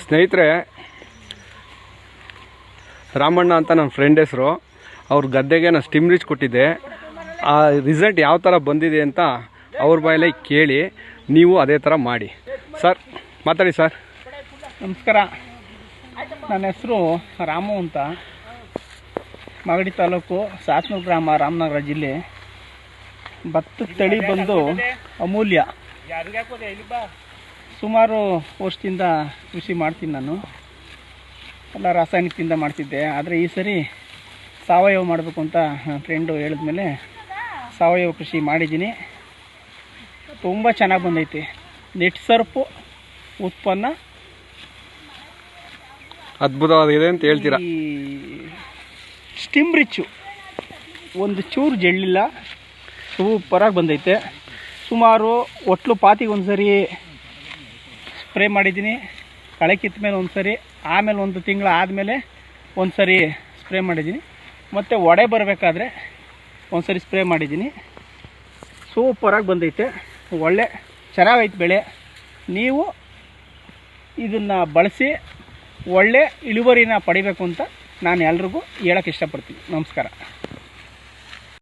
ಸ್ನೇಹಿತರೆ, ರಾಮಣ್ಣ ಅಂತ ನನ್ನ ಫ್ರೆಂಡ್ ಹೆಸರು. ಅವ್ರ ಗದ್ದೆಗೆ ನಾನು ಸ್ಟಿಮ್ ರಿಚ್ ಕೊಟ್ಟಿದ್ದೆ. ಆ ರಿಸಲ್ಟ್ ಯಾವ ಥರ ಬಂದಿದೆ ಅಂತ ಅವ್ರ ಬಾಯಲ್ಲೇ ಕೇಳಿ ನೀವು ಅದೇ ಥರ ಮಾಡಿ. ಸರ್ ಮಾತಾಡಿ ಸರ್. ನಮಸ್ಕಾರ, ನನ್ನ ಹೆಸರು ರಾಮು ಅಂತ, ಮಾಗಡಿ ತಾಲೂಕು, ಸಾಸನೂರು ಗ್ರಾಮ, ರಾಮನಗರ ಜಿಲ್ಲೆ. ಭತ್ತದ ತಳಿ ಬಂದು ಅಮೂಲ್ಯ. ಸುಮಾರು ವರ್ಷದಿಂದ ಕೃಷಿ ಮಾಡ್ತೀನಿ ನಾನು. ಎಲ್ಲ ರಾಸಾಯನಿಕದಿಂದ ಮಾಡ್ತಿದ್ದೆ. ಆದರೆ ಈ ಸರಿ ಸಾವಯವ ಮಾಡಬೇಕು ಅಂತ ನನ್ನ ಫ್ರೆಂಡು ಹೇಳಿದ್ಮೇಲೆ ಸಾವಯವ ಕೃಷಿ ಮಾಡಿದ್ದೀನಿ. ತುಂಬ ಚೆನ್ನಾಗಿ ಬಂದೈತಿ. ನೆಟ್ ಸರ್ಪು ಉತ್ಪನ್ನ ಅದ್ಭುತವಾಗಿದೆ ಅಂತ ಹೇಳ್ತೀರಾ. ಈ ಸ್ಟಿಮ್ ರಿಚ್ಚು ಒಂದು ಚೂರು ಜಳ್ಳಿಲ್ಲ, ಸೂಪರಾಗಿ ಬಂದೈತೆ. ಸುಮಾರು ಒಟ್ಲು ಪಾತಿಗೆ ಒಂದು ಸರಿ ಸ್ಪ್ರೇ ಮಾಡಿದ್ದೀನಿ, ಕಳೆ ಕಿತ್ತ ಮೇಲೆ ಒಂದು ಸರಿ, ಆಮೇಲೆ ಒಂದು ತಿಂಗಳು ಆದಮೇಲೆ ಒಂದು ಸರಿ ಸ್ಪ್ರೇ ಮಾಡಿದ್ದೀನಿ, ಮತ್ತು ಒಡೆ ಬರಬೇಕಾದ್ರೆ ಒಂದು ಸರಿ ಸ್ಪ್ರೇ ಮಾಡಿದ್ದೀನಿ. ಸೂಪರಾಗಿ ಬಂದೈತೆ, ಒಳ್ಳೆ ಚೆನ್ನಾಗೈತೆ ಬೆಳೆ. ನೀವು ಇದನ್ನು ಬಳಸಿ ಒಳ್ಳೆ ಇಳುವರಿನ ಪಡಿಬೇಕು ಅಂತ ನಾನು ಎಲ್ರಿಗೂ ಹೇಳೋಕ್ಕೆ ಇಷ್ಟಪಡ್ತೀನಿ. ನಮಸ್ಕಾರ.